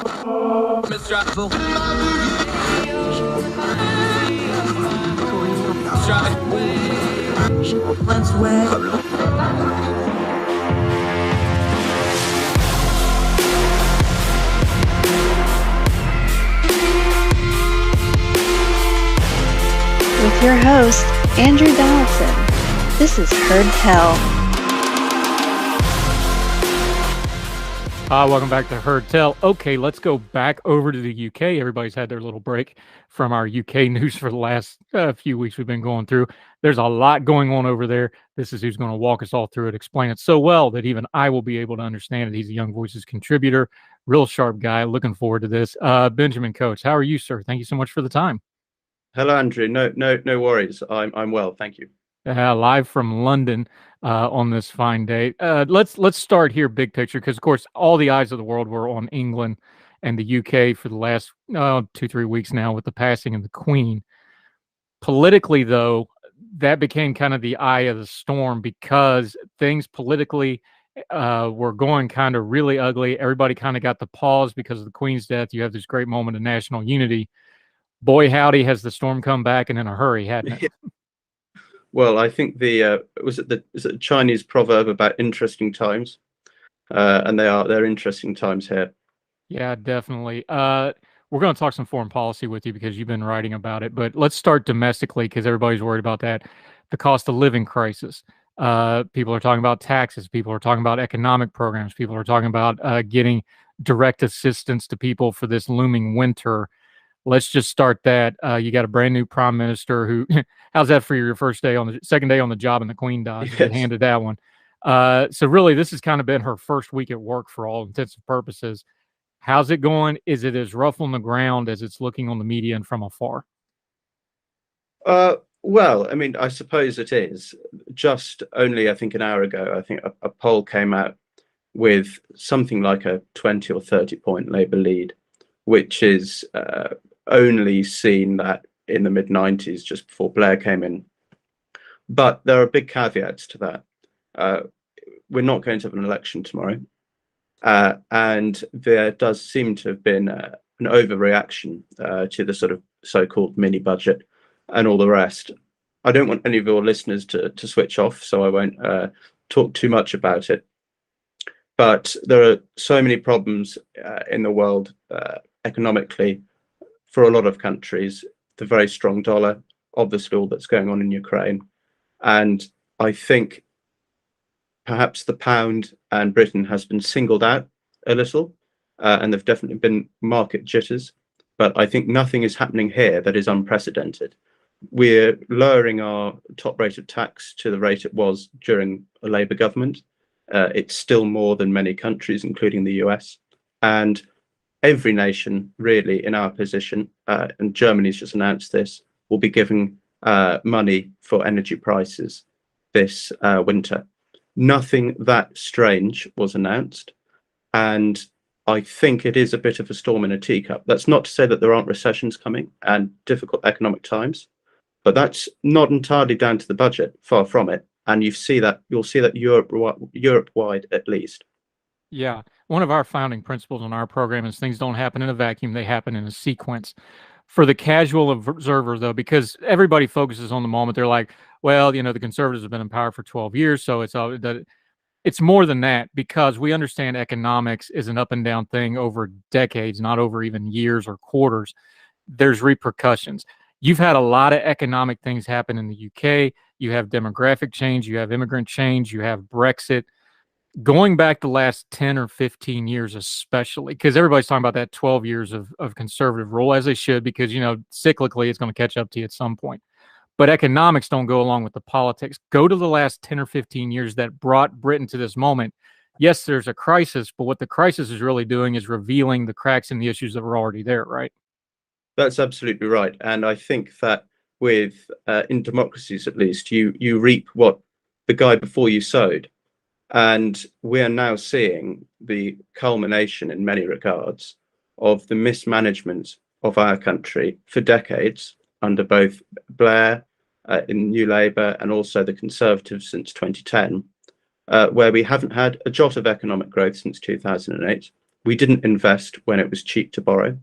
With your host, Andrew Donaldson. This is Heard Tell. Welcome back to Heard Tell. Okay, let's go back over to the UK. Everybody's had their little break from our UK news for the last few weeks we've been going through. There's a lot going on over there. This is who's going to walk us all through it, explain it so well that even I will be able to understand it. He's a Young Voices contributor, real sharp guy. Looking forward to this. Benjamin Coates, how are you, sir? Thank you so much for the time. Hello, Andrew. No worries. I'm well, thank you. Live from London on this fine day. Let's start here, big picture, because of course all the eyes of the world were on England and the UK for the last 2-3 weeks now with the passing of the Queen. Politically, though, that became kind of the eye of the storm because things politically were going kind of really ugly. Everybody kind of got the pause because of the Queen's death. You have this great moment of national unity. Boy, howdy, has the storm come back and in a hurry, hadn't it? Well, I think is it the Chinese proverb about interesting times, and they're interesting times here. Yeah, definitely. We're going to talk some foreign policy with you because you've been writing about it, but let's start domestically because everybody's worried about that. The cost of living crisis. People are talking about taxes. People are talking about economic programs. People are talking about getting direct assistance to people for this looming winter. Let's just start that. You got a brand new prime minister who, how's that for your second day on the job and the Queen dies? Yes. Get handed that one. So really, this has kind of been her first week at work for all intents and purposes. How's it going? Is it as rough on the ground as it's looking on the media and from afar? Well, I mean, I suppose it is. Just only, I think, an hour ago, I think a poll came out with something like a 20 or 30 point Labour lead, which is only seen that in the mid-90s, just before Blair came in. But there are big caveats to that. We're not going to have an election tomorrow. And there does seem to have been an overreaction to the sort of so-called mini budget and all the rest. I don't want any of your listeners to switch off, so I won't talk too much about it. But there are so many problems in the world economically for a lot of countries, the very strong dollar, obviously all that's going on in Ukraine. And I think perhaps the pound and Britain has been singled out a little, and there've definitely been market jitters, but I think nothing is happening here that is unprecedented. We're lowering our top rate of tax to the rate it was during a Labour government. It's still more than many countries, including the US. And every nation really in our position, and Germany's just announced this, will be giving money for energy prices this winter. Nothing that strange was announced. And I think it is a bit of a storm in a teacup. That's not to say that there aren't recessions coming and difficult economic times, but that's not entirely down to the budget, far from it. And you'll see that Europe-wide at least. Yeah. One of our founding principles on our program is things don't happen in a vacuum, they happen in a sequence. For the casual observer, though, because everybody focuses on the moment, they're like, well, the Conservatives have been in power for 12 years, so it's more than that, because we understand economics is an up and down thing over decades, not over even years or quarters. There's repercussions. You've had a lot of economic things happen in the UK. You have demographic change, you have immigrant change, you have Brexit. Going back the last 10 or 15 years, especially, because everybody's talking about that 12 years of conservative rule, as they should, because, cyclically, it's going to catch up to you at some point. But economics don't go along with the politics. Go to the last 10 or 15 years that brought Britain to this moment. Yes, there's a crisis, but what the crisis is really doing is revealing the cracks in the issues that were already there, right? That's absolutely right. And I think that in democracies, at least, you reap what the guy before you sowed. And we are now seeing the culmination in many regards of the mismanagement of our country for decades under both Blair in New Labour and also the Conservatives since 2010, where we haven't had a jot of economic growth since 2008. We didn't invest when it was cheap to borrow.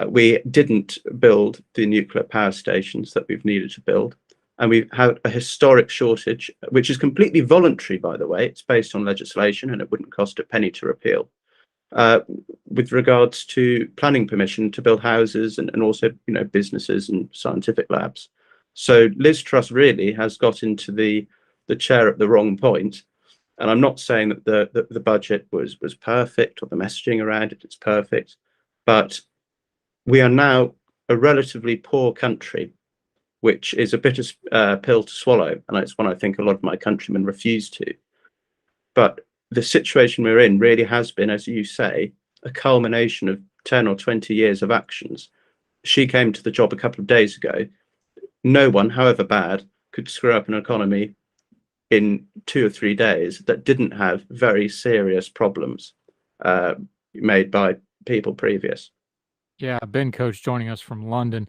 We didn't build the nuclear power stations that we've needed to build. And we've had a historic shortage, which is completely voluntary, by the way. It's based on legislation and it wouldn't cost a penny to repeal, with regards to planning permission to build houses and also, businesses and scientific labs. So Liz Truss really has got into the chair at the wrong point. And I'm not saying that the budget was perfect or the messaging around it is perfect, but we are now a relatively poor country, which is a bitter pill to swallow. And it's one I think a lot of my countrymen refuse to. But the situation we're in really has been, as you say, a culmination of 10 or 20 years of actions. She came to the job a couple of days ago. No one, however bad, could screw up an economy in 2 or 3 days that didn't have very serious problems made by people previous. Yeah, Ben Coach joining us from London.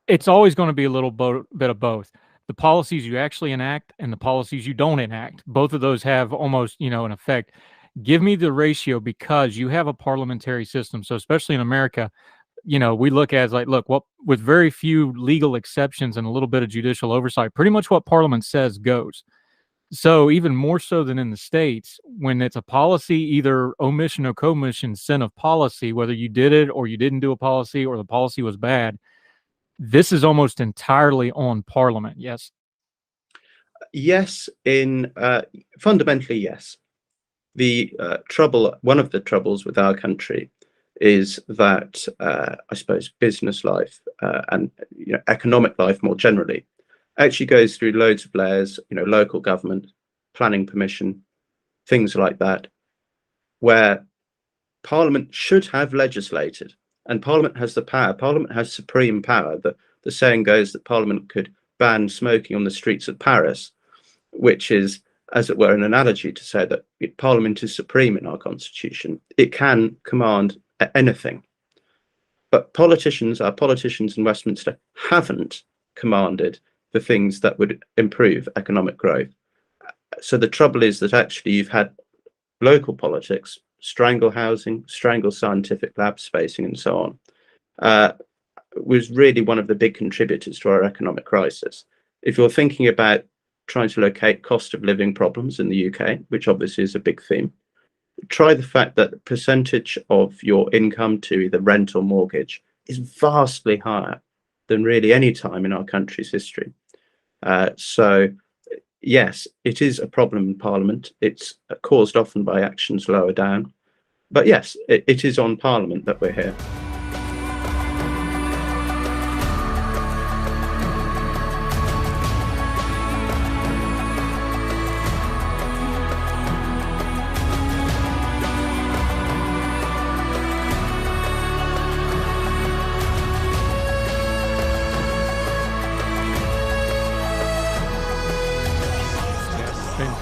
It's always going to be a little bit of both. The policies you actually enact and the policies you don't enact. Both of those have almost, an effect. Give me the ratio, because you have a parliamentary system. So especially in America, we look at like, with very few legal exceptions and a little bit of judicial oversight, pretty much what Parliament says goes. So even more so than in the States, when it's a policy, either omission or commission, sin of policy, whether you did it or you didn't do a policy or the policy was bad, this is almost entirely on Parliament. Yes. Yes, fundamentally, yes. One of the troubles with our country is that I suppose business life and economic life more generally actually goes through loads of layers, local government, planning permission, things like that, where Parliament should have legislated, and Parliament has the power. Parliament has supreme power. The saying goes that Parliament could ban smoking on the streets of Paris, which is, as it were, an analogy to say that Parliament is supreme in our constitution. It can command anything. But our politicians in Westminster haven't commanded the things that would improve economic growth. So the trouble is that actually you've had local politics strangle housing, strangle scientific lab spacing, and so on. Was really one of the big contributors to our economic crisis. If you're thinking about trying to locate cost of living problems in the UK, which obviously is a big theme, try the fact that the percentage of your income to either rent or mortgage is vastly higher than really any time in our country's history. So yes, it is a problem in Parliament. It's caused often by actions lower down. But yes, it is on Parliament that we're here.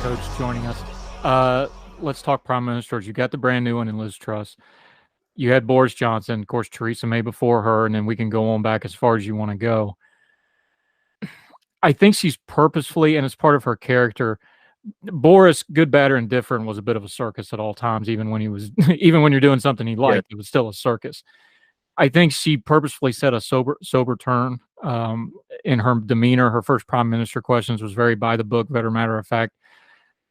Coach joining us. Let's talk prime ministers. You got the brand new one in Liz Truss. You had Boris Johnson, of course, Theresa May before her, and then we can go on back as far as you want to go. I think she's purposefully, and it's part of her character. Boris, good, bad, or indifferent, was a bit of a circus at all times, even when you're doing something he liked, It was still a circus. I think she purposefully set a sober turn in her demeanor. Her first prime minister questions was very by the book, very matter of fact.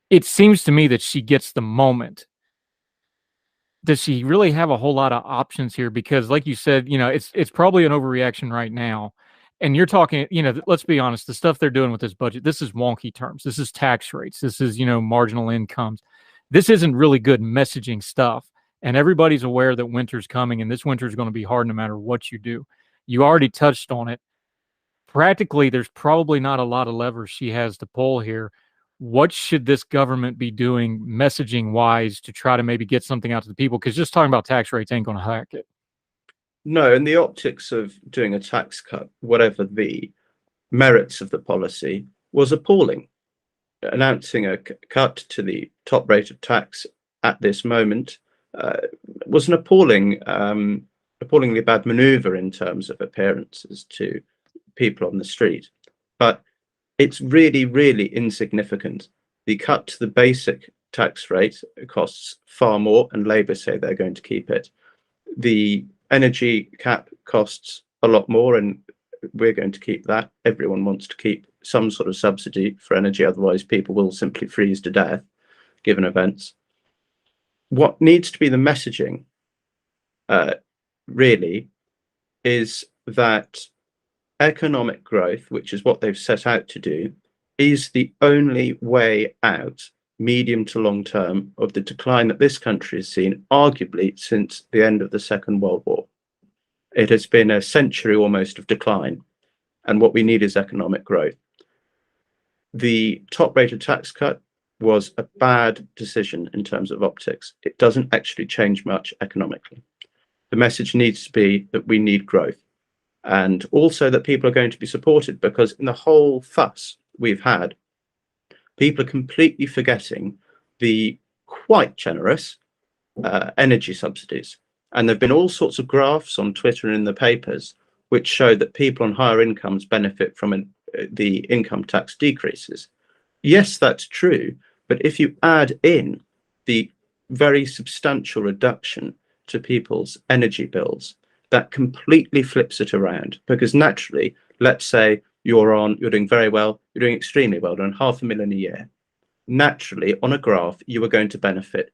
It seems to me that she gets the moment. Does she really have a whole lot of options here? Because like you said, it's probably an overreaction right now. And you're talking, let's be honest, the stuff they're doing with this budget, this is wonky terms. This is tax rates. This is, marginal incomes. This isn't really good messaging stuff. And everybody's aware that winter's coming, and this winter is going to be hard no matter what you do. You already touched on it. Practically, there's probably not a lot of levers she has to pull here. What should this government be doing messaging-wise to try to maybe get something out to the people? Because just talking about tax rates ain't going to hack it. No, and the optics of doing a tax cut, whatever the merits of the policy, was appalling. Announcing a cut to the top rate of tax at this moment was an appallingly bad maneuver in terms of appearances to people on the street. But it's really, really insignificant. The cut to the basic tax rate costs far more, and Labour say they're going to keep it. The energy cap costs a lot more, and we're going to keep that. Everyone wants to keep some sort of subsidy for energy, otherwise people will simply freeze to death given events. What needs to be the messaging really is that economic growth, which is what they've set out to do, is the only way out, medium to long term, of the decline that this country has seen, arguably since the end of the Second World War. It has been a century almost of decline, and what we need is economic growth. The top rate of tax cut was a bad decision in terms of optics. It doesn't actually change much economically. The message needs to be that we need growth, and also that people are going to be supported, because in the whole fuss we've had, people are completely forgetting the quite generous energy subsidies. And there have been all sorts of graphs on Twitter and in the papers which show that people on higher incomes benefit from the income tax decreases. Yes, that's true, but if you add in the very substantial reduction to people's energy bills, that completely flips it around. Because naturally, let's say you're doing very well, you're doing extremely well, doing $500,000 a year. Naturally, on a graph, you are going to benefit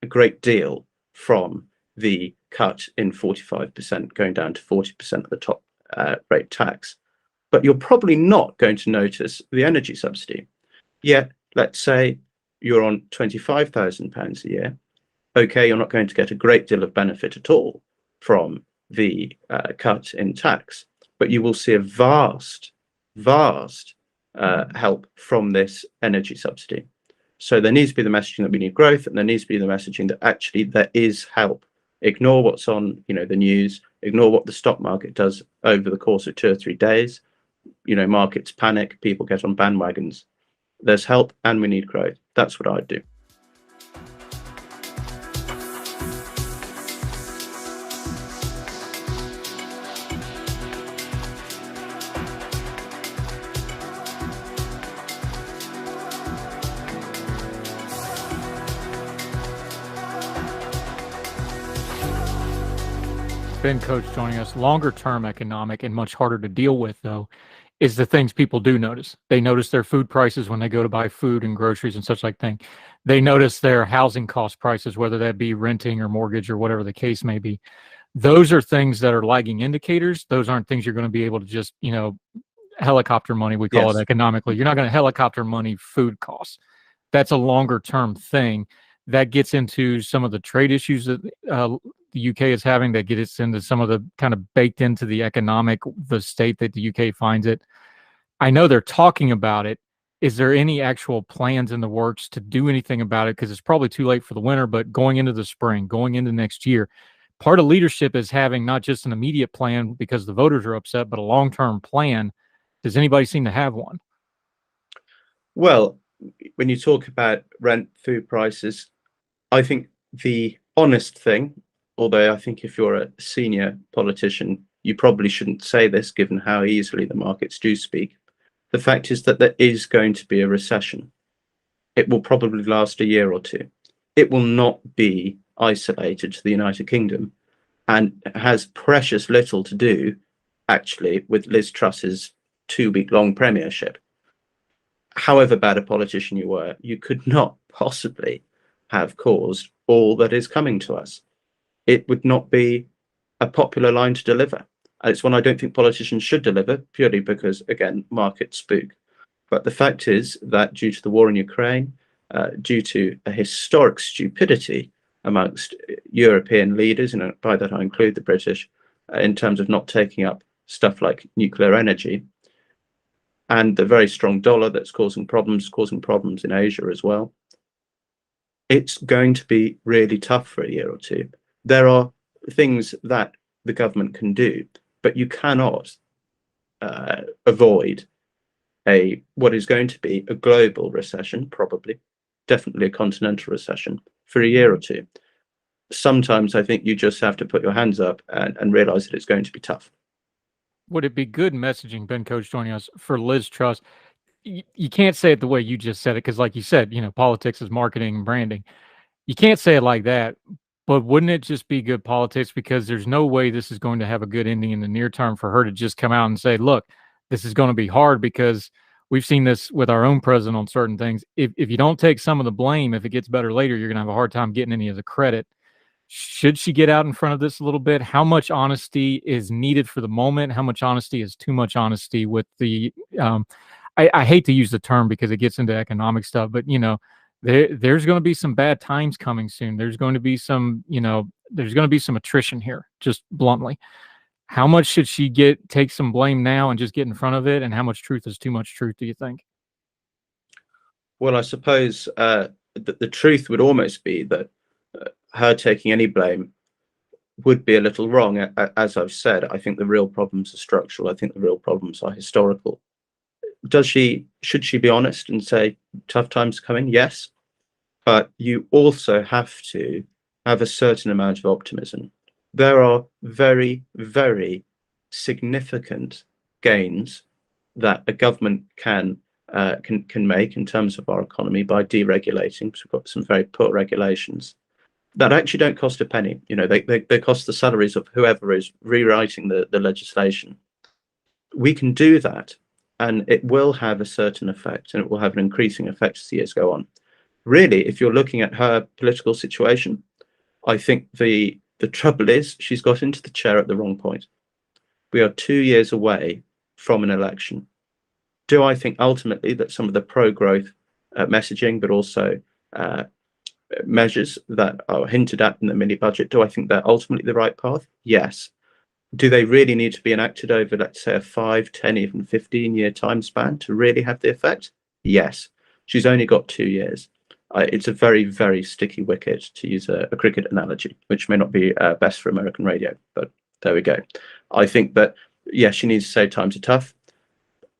a great deal from the cut in 45%, going down to 40% of the top rate tax. But you're probably not going to notice the energy subsidy. Yet, let's say you're on £25,000 a year. Okay, you're not going to get a great deal of benefit at all from the cut in tax, but you will see a vast help from this energy subsidy. So there needs to be the messaging that we need growth, and there needs to be the messaging that actually there is help. Ignore what's on the news, ignore what the stock market does over the course of 2 or 3 days. Markets panic, people get on bandwagons. There's help and we need growth. That's what I'd do. Ben Coach joining us. Longer term economic and much harder to deal with, though, is the things people do notice. They notice their food prices when they go to buy food and groceries and such like thing. They notice their housing cost prices, whether that be renting or mortgage or whatever the case may be. Those are things that are lagging indicators. Those aren't things you're going to be able to just, helicopter money, we call it economically. You're not going to helicopter money food costs. That's a longer term thing. That gets into some of the trade issues that the UK is having, that gets into some of the kind of baked into the state that the UK finds it. I know they're talking about it. Is there any actual plans in the works to do anything about it? Because it's probably too late for the winter, but going into the spring, going into next year, part of leadership is having not just an immediate plan because the voters are upset, but a long-term plan. Does anybody seem to have one? Well, when you talk about rent, food prices, I think the honest thing, although I think if you're a senior politician, you probably shouldn't say this given how easily the markets do speak. The fact is that there is going to be a recession. It will probably last a year or two. It will not be isolated to the United Kingdom, and has precious little to do, actually, with Liz Truss's 2-week-long premiership. However bad a politician you were, you could not possibly have caused all that is coming to us. It would not be a popular line to deliver. And it's one I don't think politicians should deliver, purely because, again, markets spook. But the fact is that due to the war in Ukraine, due to a historic stupidity amongst European leaders, and by that I include the British, in terms of not taking up stuff like nuclear energy, and the very strong dollar that's causing problems in Asia as well, it's going to be really tough for a year or two. There are things that the government can do, but you cannot avoid what is going to be a global recession, probably, definitely a continental recession, for a year or two. Sometimes I think you just have to put your hands up and realize that it's going to be tough. Would it be good messaging, Ben Coach joining us, for Liz Truss? you can't say it the way you just said it, because like you said, politics is marketing and branding. You can't say it like that, but wouldn't it just be good politics? Because there's no way this is going to have a good ending in the near term for her to just come out and say, look, this is going to be hard, because we've seen this with our own president on certain things. If you don't take some of the blame, if it gets better later, you're going to have a hard time getting any of the credit. Should she get out in front of this a little bit? How much honesty is needed for the moment? How much honesty is too much honesty with the I hate to use the term because it gets into economic stuff, but there's going to be some bad times coming soon. There's going to be some attrition here, just bluntly. How much should she take some blame now and just get in front of it? And how much truth is too much truth, do you think? Well, I suppose the truth would almost be that her taking any blame would be a little wrong. As I've said, I think the real problems are structural. I think the real problems are historical. Should she be honest and say tough times are coming? Yes, but you also have to have a certain amount of optimism. There are very, very significant gains that a government can make in terms of our economy by deregulating, because we've got some very poor regulations that actually don't cost a penny. They cost the salaries of whoever is rewriting the legislation. We can do that, and it will have a certain effect, and it will have an increasing effect as the years go on. Really, if you're looking at her political situation, I think the trouble is she's got into the chair at the wrong point. We are 2 years away from an election. Do I think ultimately that some of the pro-growth messaging, but also measures that are hinted at in the mini budget, do I think they're ultimately the right path? Yes. Do they really need to be enacted over, let's say, a 5, 10, even 15-year time span to really have the effect? Yes. She's only got 2 years. It's a very, very sticky wicket, to use a cricket analogy, which may not be best for American radio, but there we go. I think that, yes, she needs to say times are tough.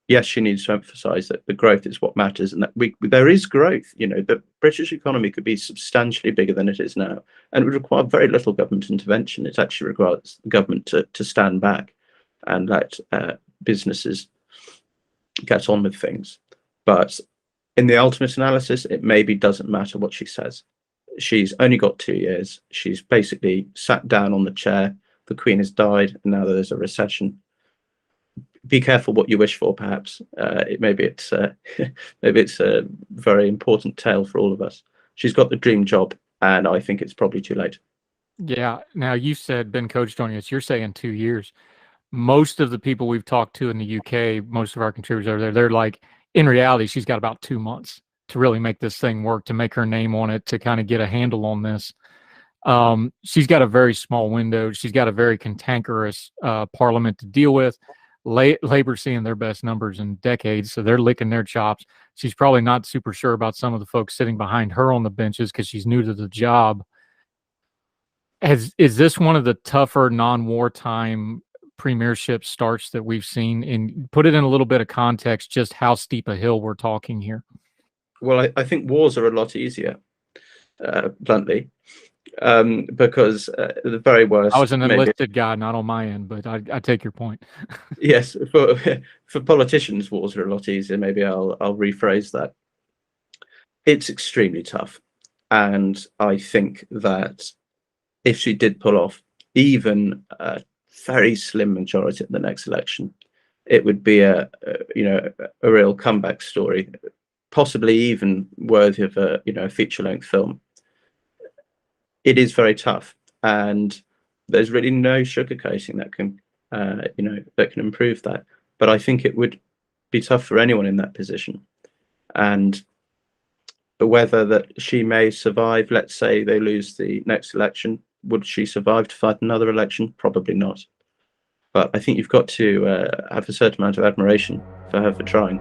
Yes, she needs to emphasize that the growth is what matters, and that there is growth. The British economy could be substantially bigger than it is now, and it would require very little government intervention. It actually requires the government to stand back and let businesses get on with things. But in the ultimate analysis, it maybe doesn't matter what she says. She's only got 2 years. She's basically sat down on the chair. The Queen has died, and now there's a recession. Be careful what you wish for, perhaps. Maybe it's a very important tale for all of us. She's got the dream job, and I think it's probably too late. Yeah. Now, you said Ben Coach joining us. You're saying 2 years. Most of the people we've talked to in the UK, most of our contributors over there, they're like, in reality, she's got about 2 months to really make this thing work, to make her name on it, to kind of get a handle on this. She's got a very small window. She's got a very cantankerous parliament to deal with. Labor seeing their best numbers in decades, so they're licking their chops. She's probably not super sure about some of the folks sitting behind her on the benches because she's new to the job. Is this one of the tougher non-wartime premiership starts that we've seen? And put it in a little bit of context, just how steep a hill we're talking here. Well, I think wars are a lot easier, bluntly. Because the very worst. I was an enlisted guy, not on my end, but I take your point. Yes, for politicians, wars are a lot easier. Maybe I'll rephrase that. It's extremely tough, and I think that if she did pull off even a very slim majority at the next election, it would be a real comeback story, possibly even worthy of a feature-length film. It is very tough, and there's really no sugarcoating that can improve that. But I think it would be tough for anyone in that position, and whether that she may survive. Let's say they lose the next election, would she survive to fight another election? Probably not. But I think you've got to have a certain amount of admiration for her for trying.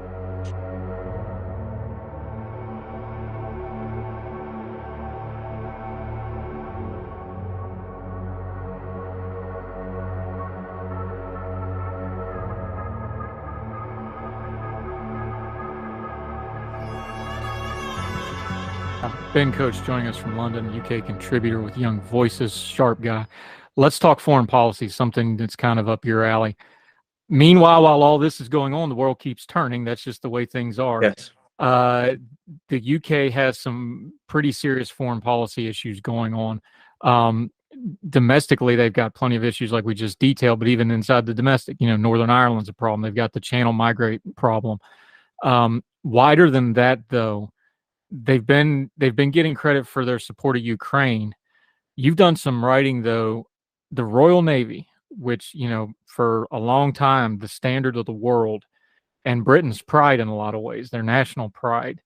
Ben Coach joining us from London, UK contributor with Young Voices, sharp guy. Let's talk foreign policy, something that's kind of up your alley. Meanwhile, while all this is going on, the world keeps turning. That's just the way things are. Yes. The UK has some pretty serious foreign policy issues going on. Domestically, they've got plenty of issues like we just detailed, but even inside the domestic, Northern Ireland's a problem. They've got the Channel migrate problem. Wider than that, though, they've been getting credit for their support of Ukraine. You've done some writing, though. The Royal Navy, which, for a long time, the standard of the world and Britain's pride in a lot of ways, their national pride,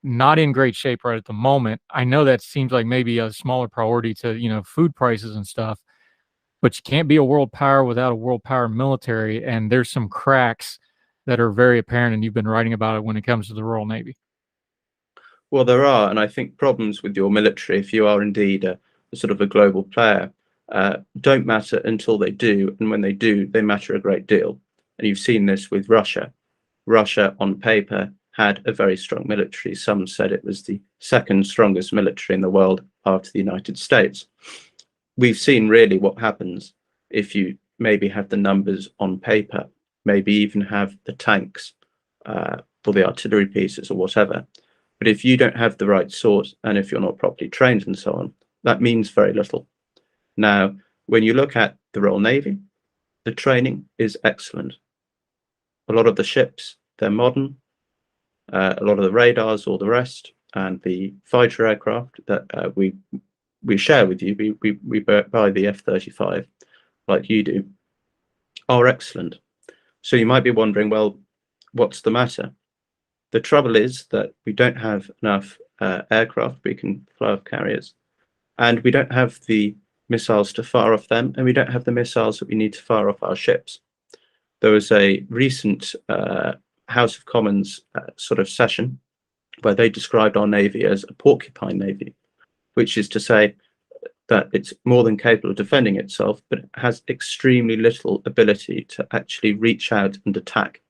not in great shape right at the moment. I know that seems like maybe a smaller priority to, food prices and stuff, but you can't be a world power without a world power military. And there's some cracks that are very apparent, and you've been writing about it when it comes to the Royal Navy. Well, there are, and I think problems with your military, if you are indeed a sort of a global player, don't matter until they do, and when they do, they matter a great deal. And you've seen this with Russia. Russia, on paper, had a very strong military. Some said it was the second strongest military in the world after the United States. We've seen really what happens if you maybe have the numbers on paper, maybe even have the tanks for the artillery pieces or whatever. But if you don't have the right sort, and if you're not properly trained and so on, that means very little. Now, when you look at the Royal Navy, the training is excellent. A lot of the ships, they're modern. A lot of the radars, all the rest, and the fighter aircraft that we share with you, we buy the F-35 like you do, are excellent. So you might be wondering, well, what's the matter? The trouble is that we don't have enough aircraft we can fly off carriers, and we don't have the missiles to fire off them, and we don't have the missiles that we need to fire off our ships. There was a recent House of Commons sort of session where they described our Navy as a porcupine Navy, which is to say that it's more than capable of defending itself, but it has extremely little ability to actually reach out and attack.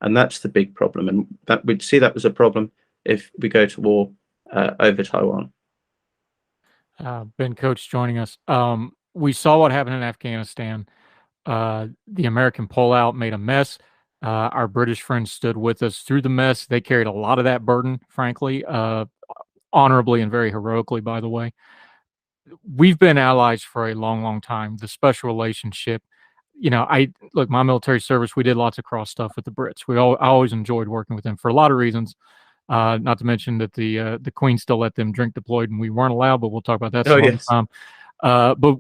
And that's the big problem. And that we'd see that as a problem if we go to war over Taiwan. Ben Coates joining us. We saw what happened in Afghanistan. The American pullout made a mess. Our British friends stood with us through the mess. They carried a lot of that burden, frankly, honorably and very heroically, by the way. We've been allies for a long, long time. The special relationship, look, my military service, we did lots of cross stuff with the Brits. I always enjoyed working with them for a lot of reasons. Not to mention that the Queen still let them drink deployed and we weren't allowed, but we'll talk about that some other time. But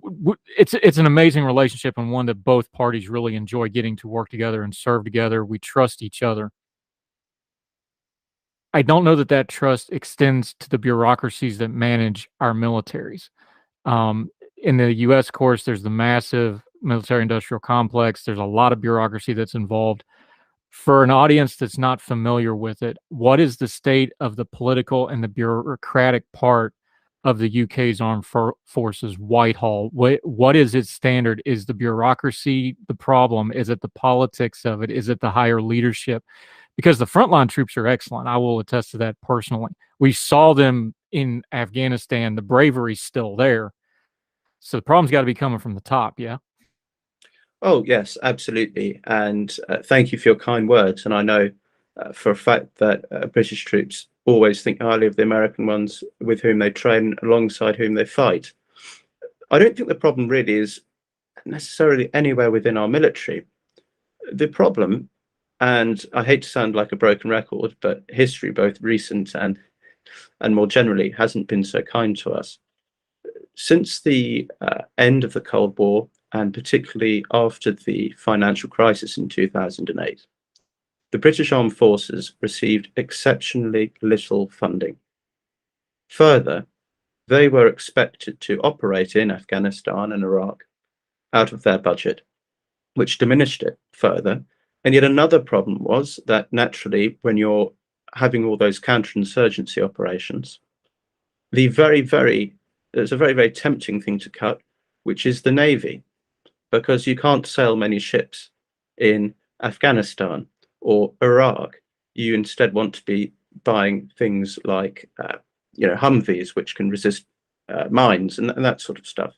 it's an amazing relationship, and one that both parties really enjoy getting to work together and serve together. We trust each other. I don't know that trust extends to the bureaucracies that manage our militaries. In the U.S., of course, there's the massive military-industrial complex. There's a lot of bureaucracy that's involved. For an audience that's not familiar with it, what is the state of the political and the bureaucratic part of the UK's armed forces, Whitehall? What is its standard? Is the bureaucracy the problem? Is it the politics of it? Is it the higher leadership? Because the frontline troops are excellent. I will attest to that personally. We saw them in Afghanistan. The bravery's still there. So the problem's got to be coming from the top, yeah? Oh, yes, absolutely. And thank you for your kind words. And I know for a fact that British troops always think highly of the American ones with whom they train, alongside whom they fight. I don't think the problem really is necessarily anywhere within our military. The problem, and I hate to sound like a broken record, but history, both recent and more generally, hasn't been so kind to us. Since the end of the Cold War, and particularly after the financial crisis in 2008, the British Armed Forces received exceptionally little funding. Further, they were expected to operate in Afghanistan and Iraq out of their budget, which diminished it further. And yet another problem was that naturally, when you're having all those counterinsurgency operations, there's a very, very tempting thing to cut, which is the Navy, because you can't sail many ships in Afghanistan or Iraq. You instead want to be buying things like, Humvees, which can resist mines and that sort of stuff.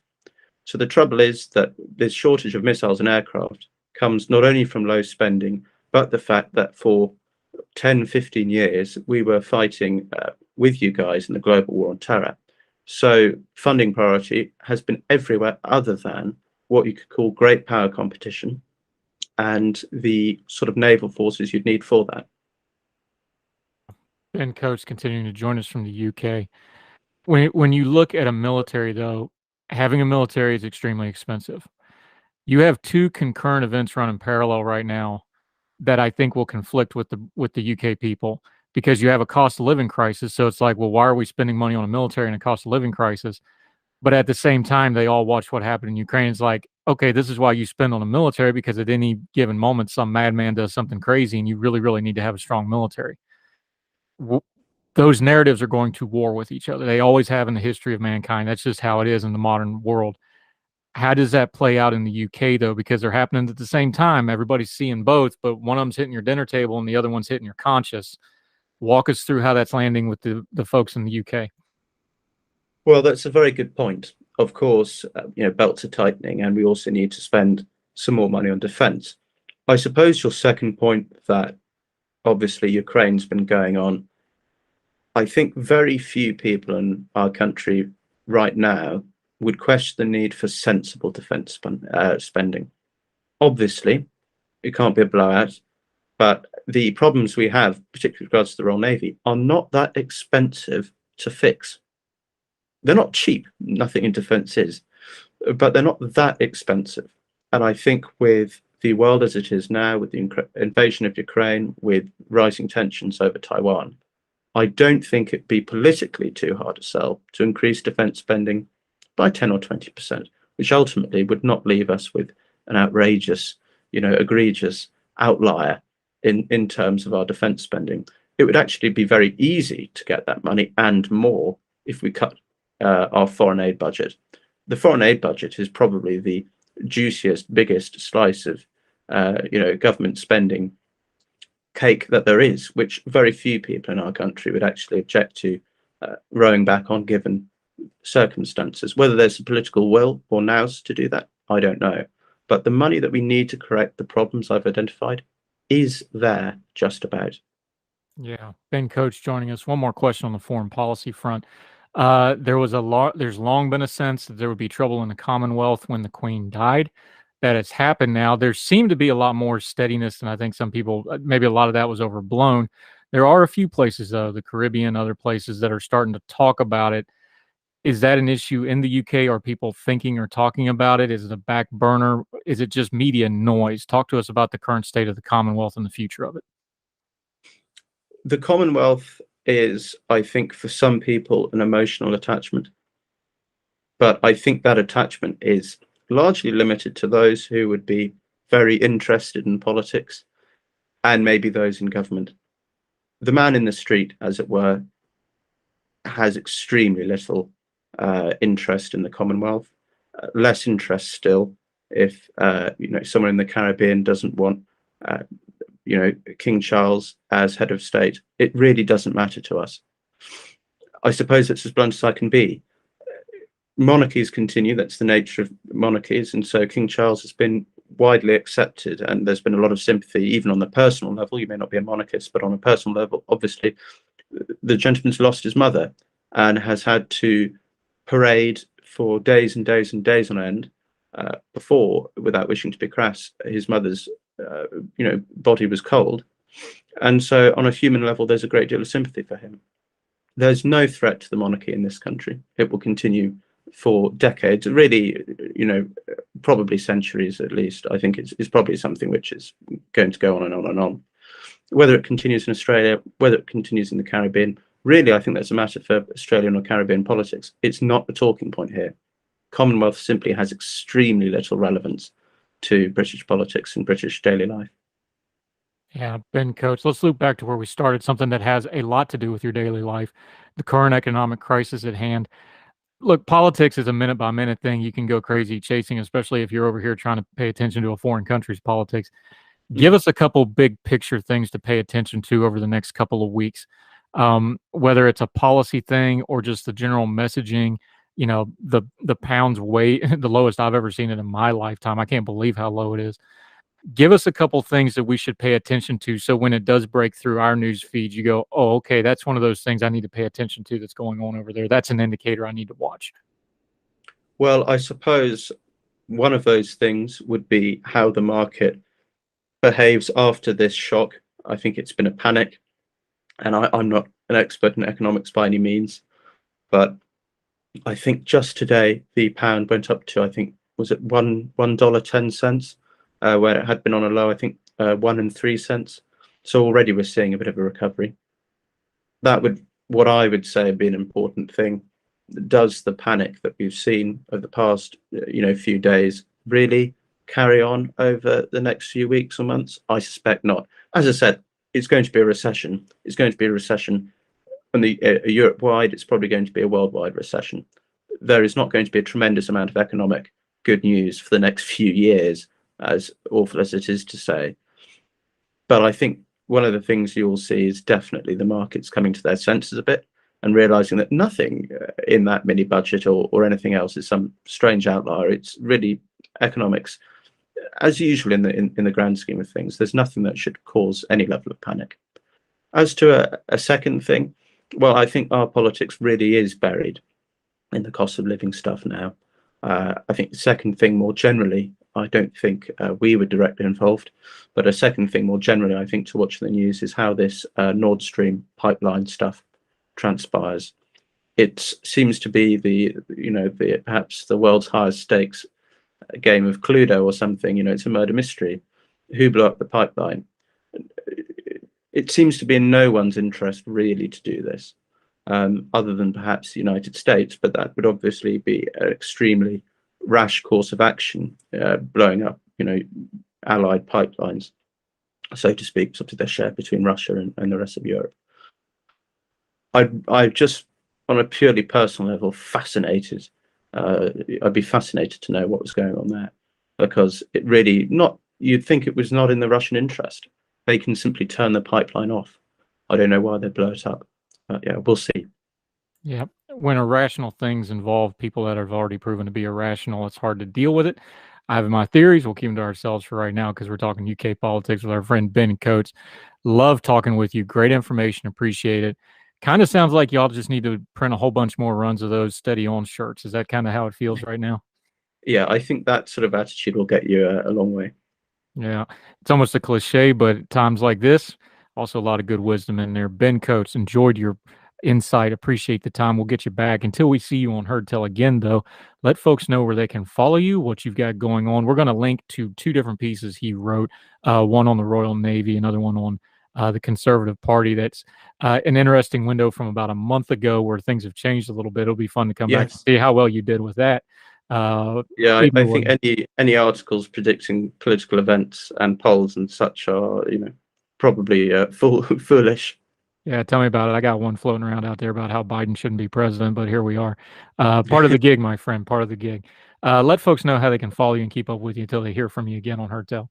So the trouble is that this shortage of missiles and aircraft comes not only from low spending, but the fact that for 10, 15 years, we were fighting with you guys in the global war on terror. So funding priority has been everywhere other than what you could call great power competition and the sort of naval forces you'd need for that. Ben Coates continuing to join us from the UK. When you look at a military, though, having a military is extremely expensive. You have two concurrent events running parallel right now that I think will conflict with the UK people, because you have a cost of living crisis. So it's like, well, why are we spending money on a military and a cost of living crisis? But at the same time, they all watch what happened in Ukraine. It's like, okay, this is why you spend on a military, because at any given moment, some madman does something crazy, and you really, really need to have a strong military. Those narratives are going to war with each other. They always have in the history of mankind. That's just how it is in the modern world. How does that play out in the UK, though? Because they're happening at the same time. Everybody's seeing both, but one of them's hitting your dinner table and the other one's hitting your conscience. Walk us through how that's landing with the folks in the UK. Well, that's a very good point. Of course, belts are tightening, and we also need to spend some more money on defence. I suppose your second point, that obviously Ukraine's been going on, I think very few people in our country right now would question the need for sensible defence spending. Obviously, it can't be a blowout, but the problems we have, particularly with regards to the Royal Navy, are not that expensive to fix. They're not cheap, nothing in defence is, but they're not that expensive. And I think with the world as it is now, with the invasion of Ukraine, with rising tensions over Taiwan, I don't think it'd be politically too hard to sell to increase defence spending by 10 or 20%, which ultimately would not leave us with an outrageous, egregious outlier in terms of our defence spending. It would actually be very easy to get that money and more if we cut our foreign aid budget. The foreign aid budget is probably the juiciest, biggest slice of government spending cake that there is, which very few people in our country would actually object to rowing back on, given circumstances. Whether there's a political will or nous to do that, I don't know. But the money that we need to correct the problems I've identified is there just about. Yeah. Ben Coates joining us. One more question on the foreign policy front. There's long been a sense that there would be trouble in the Commonwealth when the Queen died. That has happened now. There seemed to be a lot more steadiness, and I think some people, maybe a lot of that was overblown. There are a few places, though, the Caribbean, other places, that are starting to talk about it. Is that an issue in the UK? Are people thinking or talking about it? Is it a back burner? Is it just media noise? Talk to us about the current state of the Commonwealth and the future of it. The Commonwealth is, I think, for some people, an emotional attachment. But I think that attachment is largely limited to those who would be very interested in politics, and maybe those in government. The man in the street, as it were, has extremely little interest in the Commonwealth. Less interest still if someone in the Caribbean doesn't want King Charles as head of state. It really doesn't matter to us. I suppose it's as blunt as I can be. Monarchies continue. That's the nature of monarchies, and so King Charles has been widely accepted, and there's been a lot of sympathy, even on the personal level. You may not be a monarchist, but on a personal level, obviously, the gentleman's lost his mother and has had to parade for days and days and days on end before, without wishing to be crass, his mother's body was cold, and so on a human level, there's a great deal of sympathy for him. There's no threat to the monarchy in this country. It will continue for decades, really, probably centuries at least. I think it's probably something which is going to go on and on and on. Whether it continues in Australia, whether it continues in the Caribbean, really, I think that's a matter for Australian or Caribbean politics. It's not the talking point here. Commonwealth simply has extremely little relevance to British politics and British daily life. Yeah, Ben Coates, let's loop back to where we started, something that has a lot to do with your daily life, the current economic crisis at hand. Look, politics is a minute-by-minute thing. You can go crazy chasing, especially if you're over here trying to pay attention to a foreign country's politics. Give us a couple big picture things to pay attention to over the next couple of weeks, whether it's a policy thing or just the general messaging. The pound's weight, the lowest I've ever seen it in my lifetime. I can't believe how low it is. Give us a couple things that we should pay attention to, so when it does break through our news feed, you go, oh, okay, that's one of those things I need to pay attention to that's going on over there. That's an indicator I need to watch. Well, I suppose one of those things would be how the market behaves after this shock. I think it's been a panic, and I'm not an expert in economics by any means, but I think just today the pound went up to, I think, was it $1.10, where it had been on a low, I think 1.03. So already we're seeing a bit of a recovery. That would, what I would say, would be an important thing. Does the panic that we've seen over the past, few days really carry on over the next few weeks or months? I suspect not. As I said, it's going to be a recession. It's going to be a recession on the Europe-wide. It's probably going to be a worldwide recession. There is not going to be a tremendous amount of economic good news for the next few years, as awful as it is to say. But I think one of the things you'll see is definitely the markets coming to their senses a bit and realizing that nothing in that mini budget or anything else is some strange outlier. It's really economics, as usual in the grand scheme of things. There's nothing that should cause any level of panic. As to a second thing, well, I think our politics really is buried in the cost of living stuff now. I think the second thing more generally, I don't think we were directly involved, but a second thing more generally, I think, to watch the news is how this Nord Stream pipeline stuff transpires. It seems to be the perhaps the world's highest stakes game of Cluedo or something. It's a murder mystery. Who blew up the pipeline? It seems to be in no one's interest really to do this, other than perhaps the United States, but that would obviously be an extremely rash course of action, blowing up allied pipelines, so to speak, sort of their share between Russia and the rest of Europe. I just, on a purely personal level, fascinated. I'd be fascinated to know what was going on there, because it really you'd think it was not in the Russian interest. They can simply turn the pipeline off. I don't know why they blow it up, but yeah, we'll see. Yeah. When irrational things involve people that have already proven to be irrational, it's hard to deal with it. I have my theories. We'll keep them to ourselves for right now because we're talking UK politics with our friend Ben Coates. Love talking with you. Great information. Appreciate it. Kind of sounds like y'all just need to print a whole bunch more runs of those steady on shirts. Is that kind of how it feels right now? Yeah, I think that sort of attitude will get you a long way. Yeah, it's almost a cliche, but at times like this, also a lot of good wisdom in there. Ben Coates, enjoyed your insight. Appreciate the time. We'll get you back. Until we see you on Heard Tell again, though, let folks know where they can follow you, what you've got going on. We're going to link to two different pieces he wrote, one on the Royal Navy, another one on the Conservative Party. That's an interesting window from about a month ago where things have changed a little bit. It'll be fun to come back and see how well you did with that. I think any articles predicting political events and polls and such are, probably foolish. Yeah, tell me about it. I got one floating around out there about how Biden shouldn't be president, but here we are. Part of the gig, my friend, part of the gig. Let folks know how they can follow you and keep up with you until they hear from you again on Heard Tell.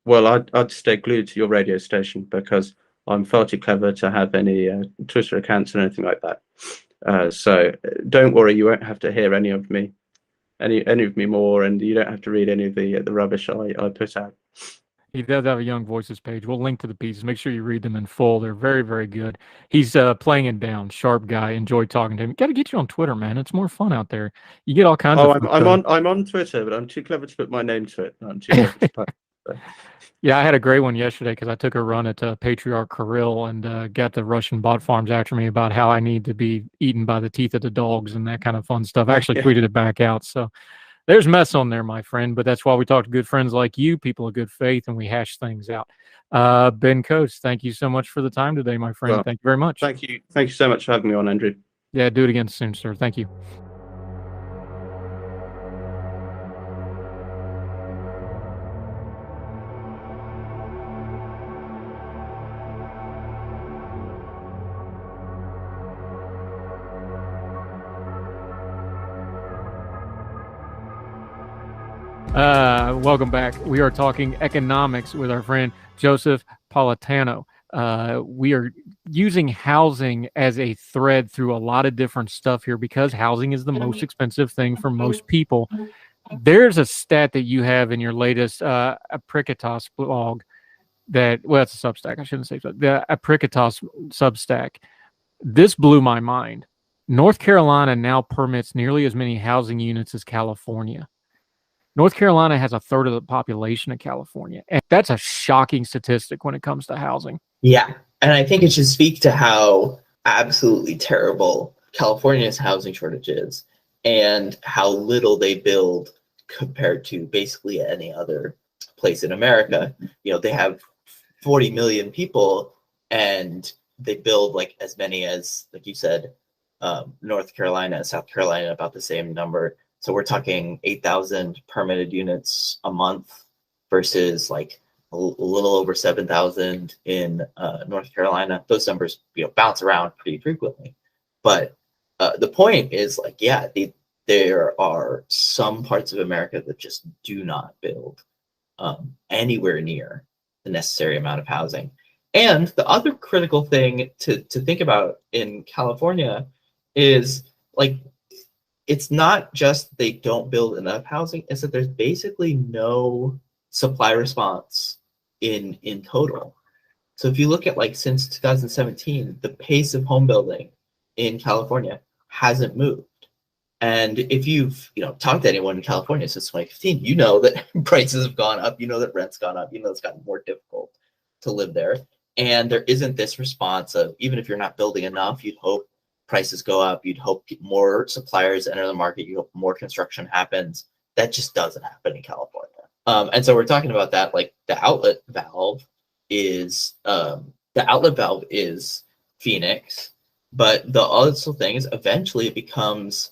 Well, I'd stay glued to your radio station because I'm far too clever to have any Twitter accounts or anything like that. So don't worry, you won't have to hear any of me more, and you don't have to read any of the rubbish I put out. He does have a Young Voices page. We'll link to the pieces. Make sure you read them in full. They're very, very good. He's playing it down. Sharp guy. Enjoy talking to him. Got to get you on Twitter, man. It's more fun out there. You get all kinds of. I'm on Twitter, but I'm too clever to put my name to it. I'm too clever to post. Yeah, I had a great one yesterday because I took a run at Patriarch Kirill and got the Russian bot farms after me about how I need to be eaten by the teeth of the dogs and that kind of fun stuff. I actually tweeted it back out. So there's mess on there, my friend, but that's why we talk to good friends like you, people of good faith, and we hash things out. Ben Coates, thank you so much for the time today, my friend. Well, thank you very much. Thank you so much for having me on, Andrew. Yeah, do it again soon, sir. Thank you. Welcome back. We are talking economics with our friend Joseph Politano. We are using housing as a thread through a lot of different stuff here because housing is the most expensive thing for most people. There's a stat that you have in your latest Apricotos blog that, well, it's a Substack. I shouldn't say so. The Apricotos Substack. This blew my mind. North Carolina now permits nearly as many housing units as California. North Carolina has a third of the population of California. And that's a shocking statistic when it comes to housing. Yeah. And I think it should speak to how absolutely terrible California's housing shortage is and how little they build compared to basically any other place in America. You know, they have 40 million people and they build like as many as, like you said, North Carolina and South Carolina, about the same number. So we're talking 8,000 permitted units a month versus like a little over 7,000 in North Carolina. Those numbers, you know, bounce around pretty frequently. But the point is, like, yeah, there are some parts of America that just do not build anywhere near the necessary amount of housing. And the other critical thing to think about in California is, like, it's not just they don't build enough housing, it's that there's basically no supply response in total. So if you look at, like, since 2017, the pace of home building in California hasn't moved. And if you've, you know, talked to anyone in California since 2015, you know that prices have gone up, you know that rent's gone up, you know it's gotten more difficult to live there. And there isn't this response of, even if you're not building enough, you'd hope prices go up, you'd hope more suppliers enter the market, you hope more construction happens. That just doesn't happen in California. And so we're talking about that, like the outlet valve is Phoenix, but the other thing is eventually it becomes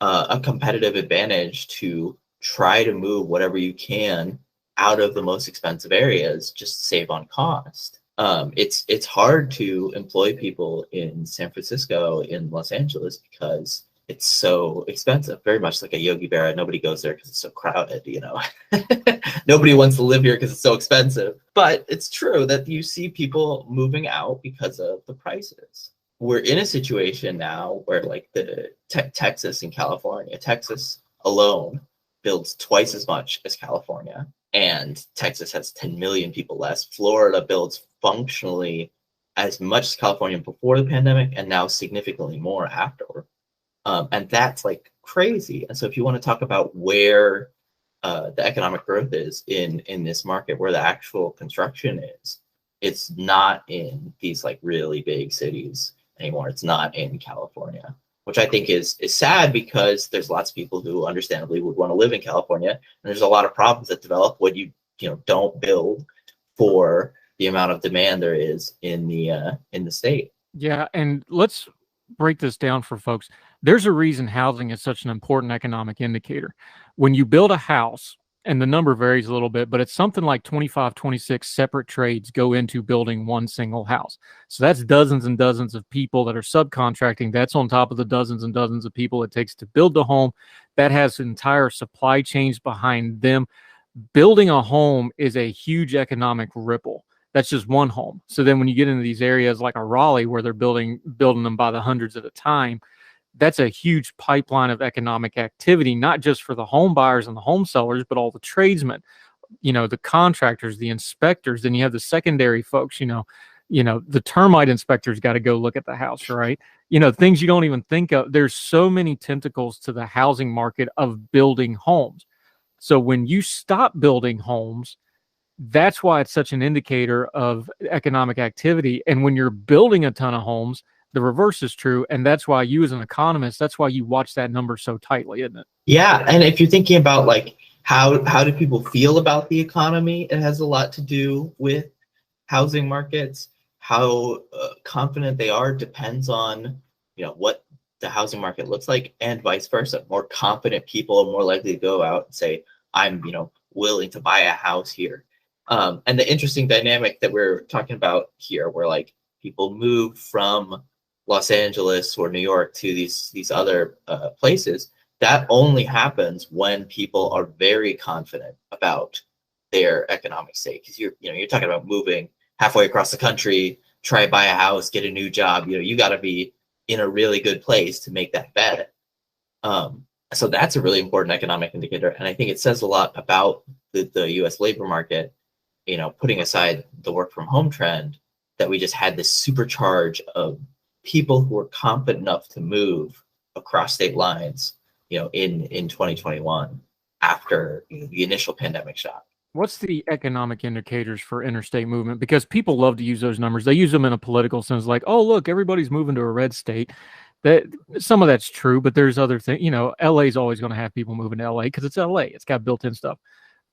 a competitive advantage to try to move whatever you can out of the most expensive areas, just to save on cost. It's hard to employ people in San Francisco, in Los Angeles, because it's so expensive. Very much like a Yogi Berra. Nobody goes there because it's so crowded, you know. Nobody wants to live here because it's so expensive. But it's true that you see people moving out because of the prices. We're in a situation now where, like, the Texas and California, Texas alone builds twice as much as California, and Texas has 10 million people less. Florida builds functionally as much as California before the pandemic, and now significantly more after. And that's, like, crazy. And so if you want to talk about where the economic growth is in this market, where the actual construction is, it's not in these, like, really big cities anymore. It's not in California, which I think is sad, because there's lots of people who understandably would want to live in California, and there's a lot of problems that develop when you don't build for the amount of demand there is in the state. Yeah, and let's break this down for folks. There's a reason housing is such an important economic indicator. When you build a house, and the number varies a little bit, but it's something like 25, 26 separate trades go into building one single house. So that's dozens and dozens of people that are subcontracting. That's on top of the dozens and dozens of people it takes to build the home. That has entire supply chains behind them. Building a home is a huge economic ripple. That's just one home. So then when you get into these areas like a Raleigh, where they're building them by the hundreds at a time, that's a huge pipeline of economic activity, not just for the home buyers and the home sellers, but all the tradesmen, the contractors, the inspectors. Then you have the secondary folks, the termite inspectors got to go look at the house, right? Things you don't even think of. There's so many tentacles to the housing market of building homes. So when you stop building homes, that's why it's such an indicator of economic activity. And when you're building a ton of homes, the reverse is true. And that's why you, as an economist, that's why you watch that number so tightly, isn't it? Yeah. And if you're thinking about, like, how do people feel about the economy, it has a lot to do with housing markets. How confident they are depends on, what the housing market looks like, and vice versa. More confident people are more likely to go out and say, I'm, willing to buy a house here. And the interesting dynamic that we're talking about here, where, like, people move from Los Angeles or New York to these other places, that only happens when people are very confident about their economic state. Because you're talking about moving halfway across the country, try to buy a house, get a new job. You got to be in a really good place to make that bet. And So that's a really important economic indicator. And I think it says a lot about the US labor market, putting aside the work from home trend, that we just had this supercharge of people who were confident enough to move across state lines, in 2021 after the initial pandemic shock. What's the economic indicators for interstate movement? Because people love to use those numbers. They use them in a political sense, like, oh, look, everybody's moving to a red state. That some of that's true, but there's other things. LA is always going to have people moving to LA because it's LA. It's got built-in stuff.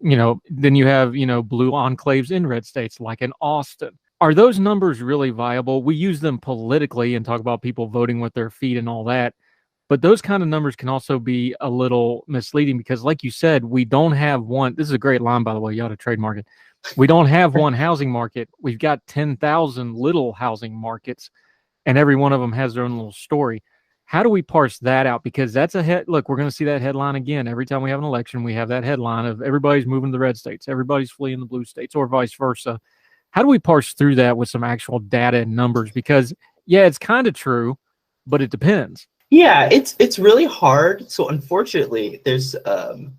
Then you have, blue enclaves in red states, like in Austin. Are those numbers really viable? We use them politically and talk about people voting with their feet and all that. But those kind of numbers can also be a little misleading because, like you said, we don't have one. This is a great line, by the way. You ought to trademark it. We don't have one housing market. We've got 10,000 little housing markets, and every one of them has their own little story. How do we parse that out? Because that's look, we're going to see that headline again. Every time we have an election, we have that headline of everybody's moving to the red states, everybody's fleeing the blue states, or vice versa. How do we parse through that with some actual data and numbers? Because, yeah, it's kind of true, but it depends. Yeah, it's really hard. So unfortunately, there's the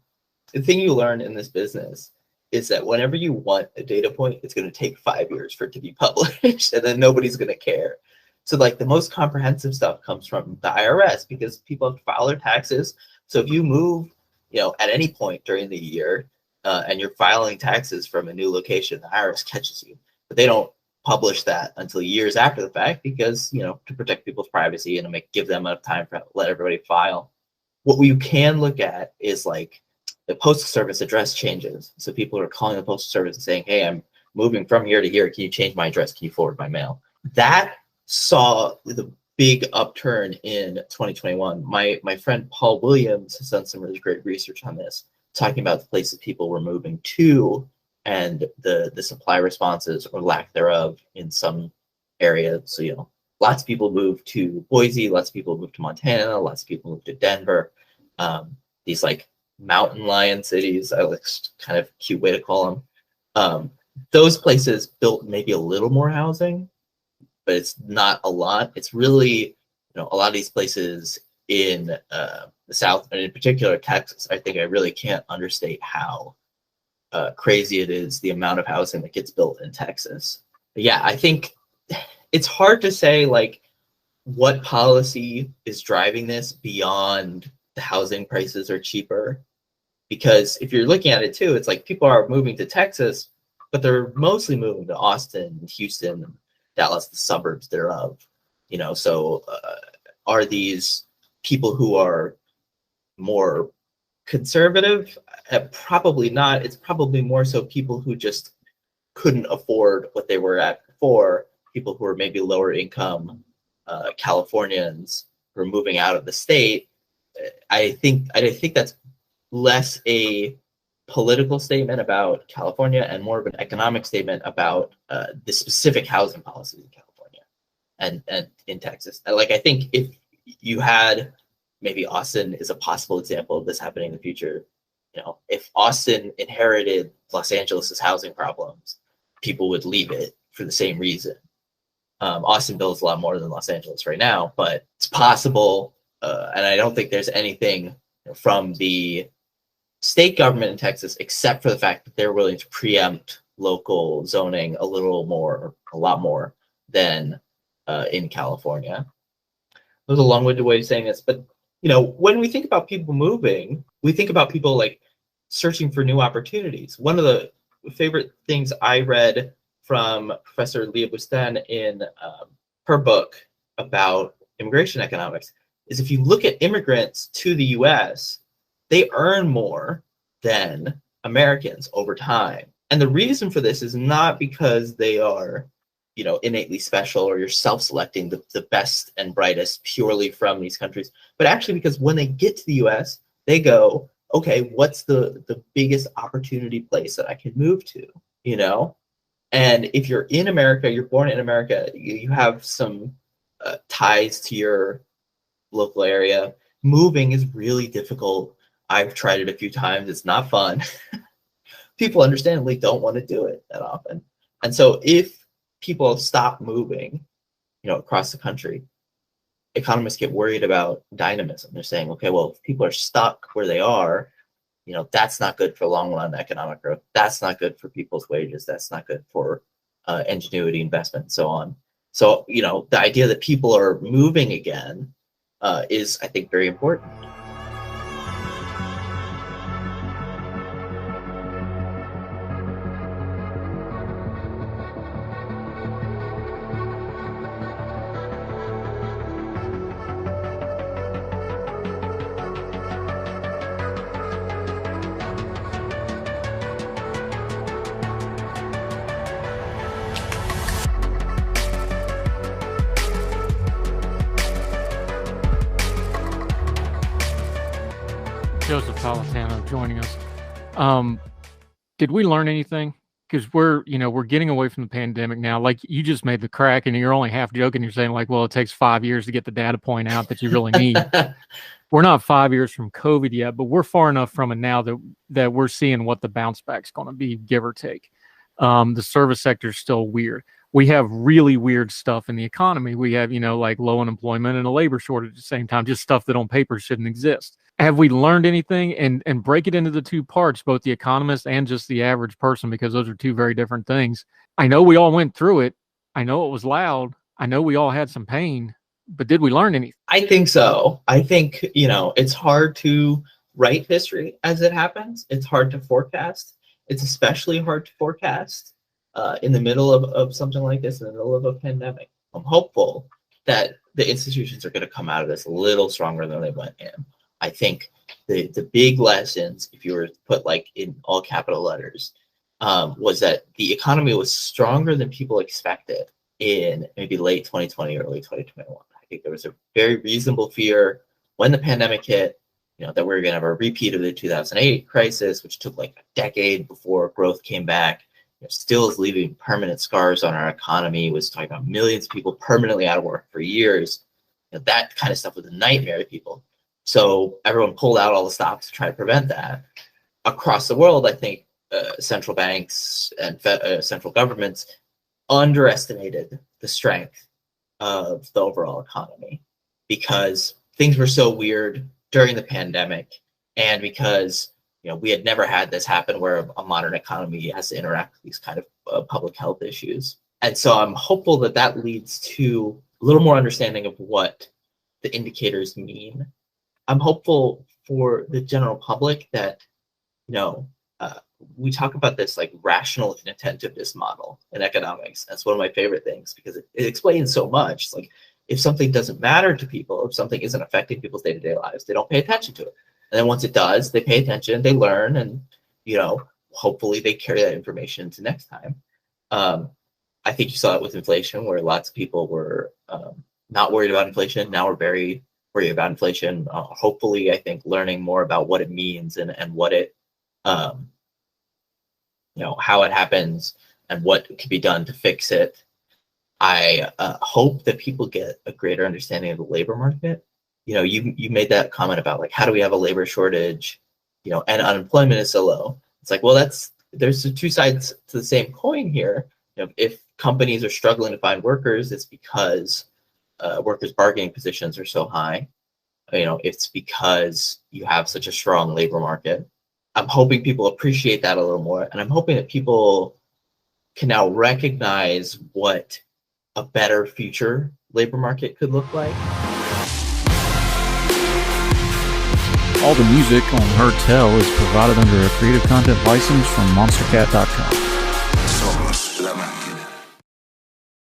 thing you learn in this business is that whenever you want a data point, it's going to take 5 years for it to be published, and then nobody's going to care. So like the most comprehensive stuff comes from the IRS because people have to file their taxes. So if you move, at any point during the year, and you're filing taxes from a new location, the IRS catches you, but they don't publish that until years after the fact because, to protect people's privacy and to give them enough time to let everybody file. What we can look at is like the Postal Service address changes. So people are calling the Postal Service and saying, hey, I'm moving from here to here. Can you change my address? Can you forward my mail? That saw the big upturn in 2021. My friend Paul Williams has done some really great research on this, talking about the places people were moving to and the supply responses or lack thereof in some areas. So, lots of people moved to Boise, lots of people moved to Montana, lots of people moved to Denver. These like mountain lion cities, I like kind of cute way to call them. Those places built maybe a little more housing, but it's not a lot. It's really, a lot of these places in the South, and in particular Texas, I think I really can't understate how crazy it is, the amount of housing that gets built in Texas. But yeah, I think it's hard to say like what policy is driving this beyond the housing prices are cheaper. Because if you're looking at it too, it's like people are moving to Texas, but they're mostly moving to Austin, Houston, Dallas, the suburbs thereof. So are these people who are more conservative? Probably not. It's probably more so people who just couldn't afford what they were at before, people who are maybe lower income Californians who are moving out of the state. I think that's less a political statement about California and more of an economic statement about the specific housing policies in California and in Texas. Like, I think if you had, maybe Austin is a possible example of this happening in the future. If Austin inherited Los Angeles's housing problems, people would leave it for the same reason. Austin builds a lot more than Los Angeles right now, but it's possible. And I don't think there's anything from the state government in Texas, except for the fact that they're willing to preempt local zoning a lot more than in California. It was a long-winded way of saying this, but when we think about people moving, we think about people like searching for new opportunities. One of the favorite things I read from Professor Leah Bustan in her book about immigration economics is if you look at immigrants to the US, they earn more than Americans over time. And the reason for this is not because they are, innately special or you're self-selecting the best and brightest purely from these countries, but actually because when they get to the US, they go, okay, what's the biggest opportunity place that I can move to, And if you're in America, you're born in America, you have some ties to your local area. Moving is really difficult. I've tried it a few times. It's not fun. People understandably don't want to do it that often. And so if people stop moving, across the country, economists get worried about dynamism. They're saying, okay, well, if people are stuck where they are, that's not good for long run economic growth. That's not good for people's wages. That's not good for ingenuity, investment, and so on. So, the idea that people are moving again is, I think, very important. Joseph Politano joining us. Did we learn anything? Because we're getting away from the pandemic now. Like, you just made the crack, and you're only half joking. You're saying, like, well, it takes 5 years to get the data point out that you really need. We're not 5 years from COVID yet, but we're far enough from it now that we're seeing what the bounce back's going to be, give or take. The service sector is still weird. We have really weird stuff in the economy. We have, like low unemployment and a labor shortage at the same time, just stuff that on paper shouldn't exist. Have we learned anything? And break it into the two parts, both the economist and just the average person, because those are two very different things. I know we all went through it. I know it was loud. I know we all had some pain, but did we learn anything? I think so. I think, it's hard to write history as it happens. It's hard to forecast. It's especially hard to forecast in the middle of something like this, in the middle of a pandemic. I'm hopeful that the institutions are going to come out of this a little stronger than they went in. I think the big lessons, if you were to put like in all capital letters, was that the economy was stronger than people expected in maybe late 2020, early 2021. I think there was a very reasonable fear when the pandemic hit, that we were going to have a repeat of the 2008 crisis, which took like a decade before growth came back. Still is leaving permanent scars on our economy. Was talking about millions of people permanently out of work for years. That kind of stuff was a nightmare to people. So everyone pulled out all the stops to try to prevent that. Across the world, I think central banks and central governments underestimated the strength of the overall economy because things were so weird during the pandemic, and because we had never had this happen where a modern economy has to interact with these kind of public health issues. And so I'm hopeful that that leads to a little more understanding of what the indicators mean. I'm hopeful for the general public that, we talk about this like rational inattentiveness model in economics. That's one of my favorite things because it explains so much. It's like, if something doesn't matter to people, if something isn't affecting people's day-to-day lives, they don't pay attention to it. And then once it does, they pay attention, they learn, and, hopefully they carry that information to next time. I think you saw it with inflation, where lots of people were not worried about inflation. Now we're very worried about inflation. Hopefully, I think learning more about what it means and what it, how it happens and what can be done to fix it. I hope that people get a greater understanding of the labor market. You made that comment about like, how do we have a labor shortage, and unemployment is so low. It's like, well, there's the two sides to the same coin here. If companies are struggling to find workers, it's because workers' bargaining positions are so high. It's because you have such a strong labor market. I'm hoping people appreciate that a little more, and I'm hoping that people can now recognize what a better future labor market could look like. All the music on Heard Tell is provided under a Creative Content license from monstercat.com.